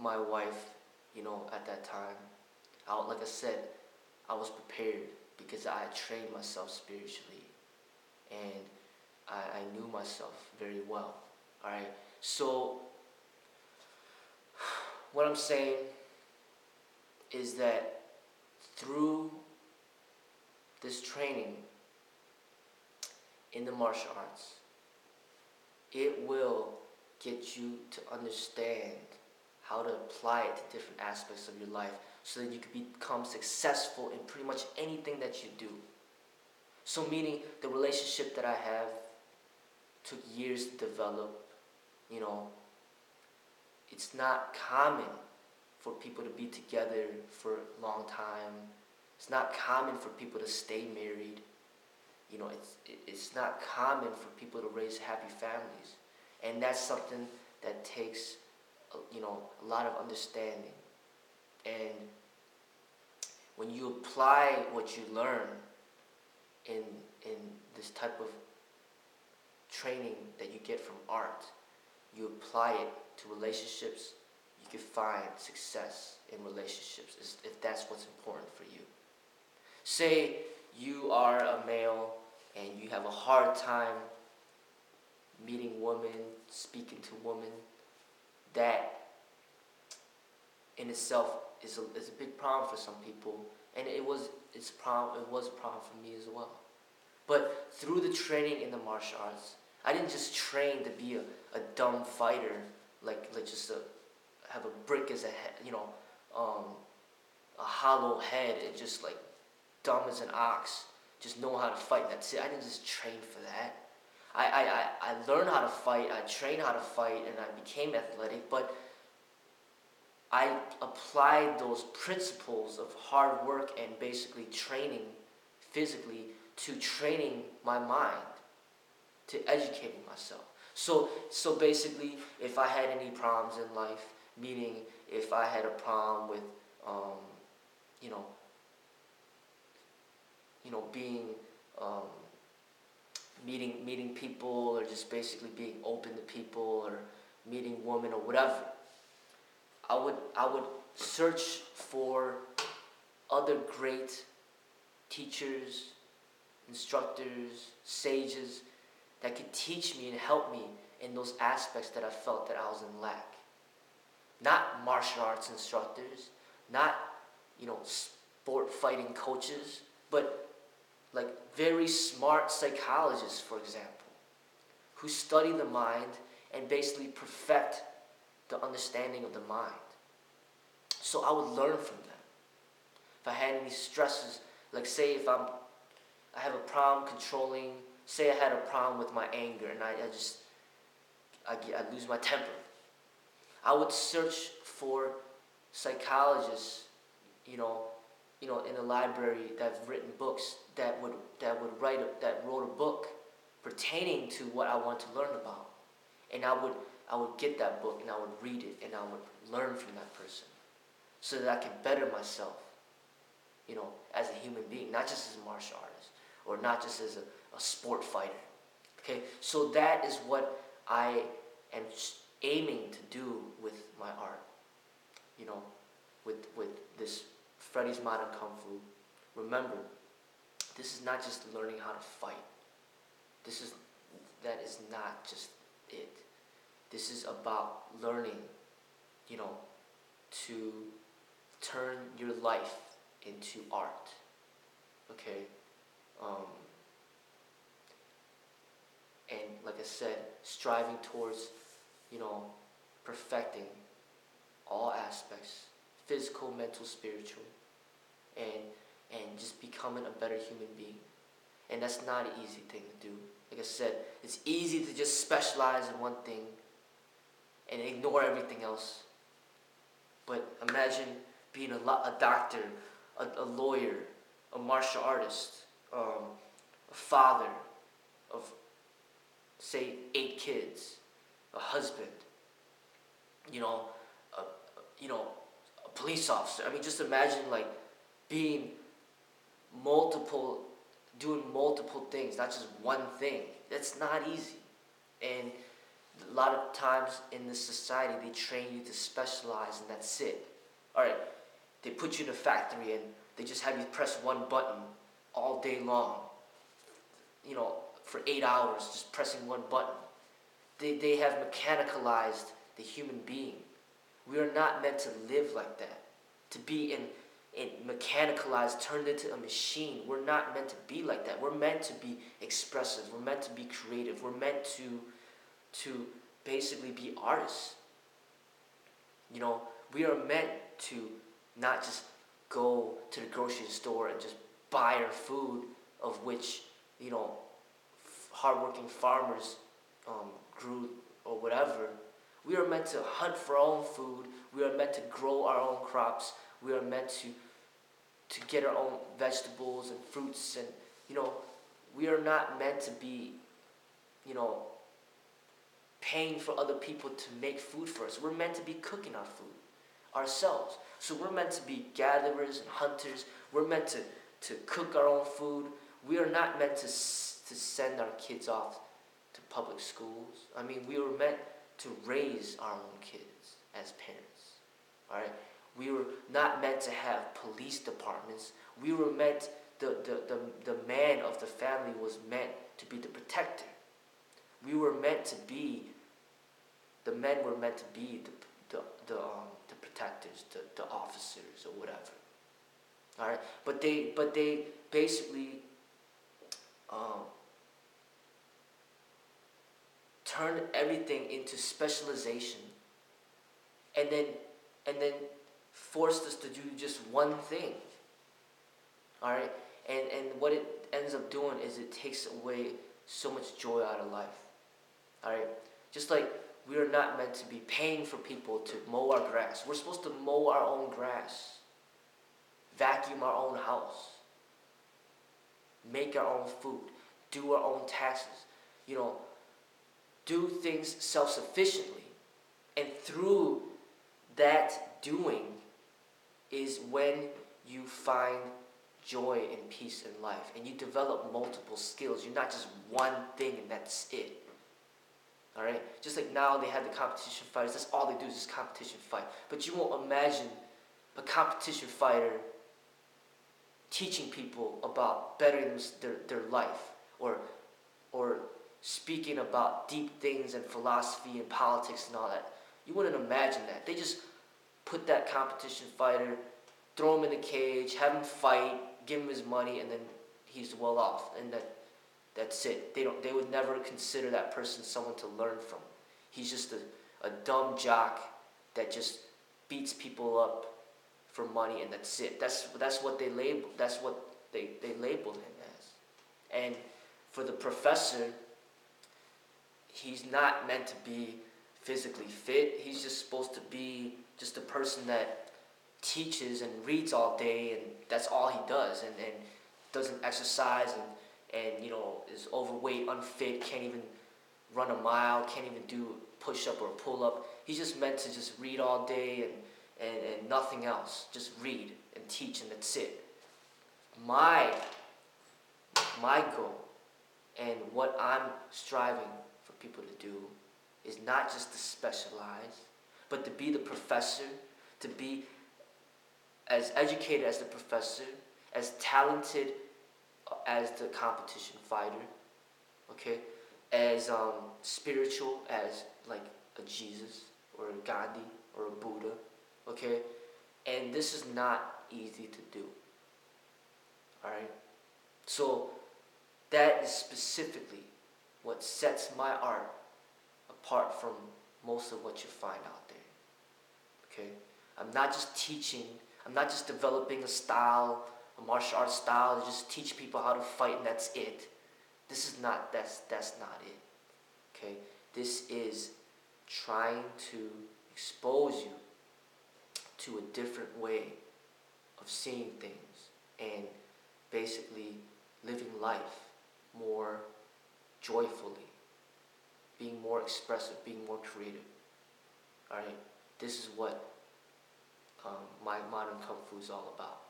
my wife, at that time, like I said, I was prepared because I had trained myself spiritually, and I knew myself very well. All right. So what I'm saying is that through this training in the martial arts, it will get you to understand how to apply it to different aspects of your life so that you can become successful in pretty much anything that you do. So meaning the relationship that I have took years to develop. It's not common for people to be together for a long time. It's not common for people to stay married. It's not common for people to raise happy families. And that's something that takes, a lot of understanding. And when you apply what you learn in this type of training that you get from art, you apply it to relationships, you can find success in relationships if that's what's important for you. Say you are a male and you have a hard time meeting women, speaking to women. That in itself is a big problem for some people, and it was a problem for me as well. But through the training in the martial arts, I didn't just train to be a dumb fighter, like just to have a brick as a head, a hollow head, and just like dumb as an ox, just know how to fight. And that's it. I didn't just train for that. I learned how to fight. I trained how to fight, and I became athletic. But I applied those principles of hard work and basically training physically to training my mind, to educating myself. So basically, if I had any problems in life, meaning if I had a problem with, being, meeting people, or just basically being open to people, or meeting women or whatever, I would search for other great teachers, instructors, sages that could teach me and help me in those aspects that I felt that I was in lack. Not martial arts instructors, not, sport fighting coaches, but like very smart psychologists, for example, who study the mind and basically perfect the understanding of the mind. So I would learn from them. If I had any stresses, like say if I have a problem controlling, say I had a problem with my anger and I lose my temper, I would search for psychologists, in a library that have written books that wrote a book pertaining to what I want to learn about, and I would get that book and I would read it and I would learn from that person, so that I can better myself, as a human being, not just as a martial artist or not just as a sport fighter. Okay, so that is what I am aiming to do with my art. With this Freddies Modern Kung Fu. Remember, this is not just learning how to fight. That is not just it. This is about learning, to turn your life into art. Okay? And like I said, striving towards, perfecting all aspects, physical, mental, spiritual, and just becoming a better human being. And that's not an easy thing to do. Like I said, it's easy to just specialize in one thing and ignore everything else. But imagine being a doctor, a lawyer, a martial artist, a father of, say, 8 kids, a husband, a police officer. I mean, just imagine being doing multiple things, not just one thing. That's not easy. And A lot of times in this society, they train you to specialize, and that's it. All right, they put you in a factory and they just have you press one button all day long. For 8 hours, just pressing one button. They have mechanicalized the human being. We are not meant to live like that. To be in mechanicalized, turned into a machine. We're not meant to be like that. We're meant to be expressive. We're meant to be creative. We're meant to basically be artists. We are meant to not just go to the grocery store and just buy our food, of which, hardworking farmers grew or whatever. We are meant to hunt for our own food. We are meant to grow our own crops. We are meant to get our own vegetables and fruits. And, we are not meant to be, paying for other people to make food for us. We're meant to be cooking our food ourselves. So we're meant to be gatherers and hunters. We're meant to cook our own food. We are not meant to send our kids off to public schools. I mean, we were meant to raise our own kids as parents. All right? We were not meant to have police departments. We were meant, the man of the family was meant to be the protector. We were meant to be, the men were meant to be the protectors, the officers or whatever. All right? But they basically turned everything into specialization, and then forced us to do just one thing. All right, and what it ends up doing is it takes away so much joy out of life. All right, just like we are not meant to be paying for people to mow our grass. We're supposed to mow our own grass, vacuum our own house, make our own food, do our own taxes, do things self-sufficiently. And through that doing is when you find joy and peace in life. And you develop multiple skills. You're not just one thing and that's it. All right? Just like now they have the competition fighters. That's all they do is just competition fight. But you won't imagine a competition fighter teaching people about bettering their life, or speaking about deep things and philosophy and politics and all that. You wouldn't imagine that. They just put that competition fighter, throw him in a cage, have him fight, give him his money, and then he's well off. And that's it. They would never consider that person someone to learn from. He's just a dumb jock that just beats people up for money, and that's it. That's what they labeled. That's what they labeled him as. And for the professor, he's not meant to be physically fit. He's just supposed to be just a person that teaches and reads all day, and that's all he does, and doesn't exercise, and is overweight, unfit, can't even run a mile, can't even do push-up or pull-up. He's just meant to just read all day and nothing else. Just read and teach, and that's it. My goal and what I'm striving for people to do is not just to specialize, but to be the professor, to be as educated as the professor, as talented as the competition fighter, okay, as spiritual as like a Jesus or a Gandhi or a Buddha, okay, and this is not easy to do. All right, so that is specifically what sets my art apart from most of what you find out there. Okay, I'm not just teaching. I'm not just developing a style, a martial arts style to just teach people how to fight and that's it. That's not it. Okay, this is trying to expose you to a different way of seeing things and basically living life more joyfully, being more expressive, being more creative. All right, this is what my modern Kung Fu is all about.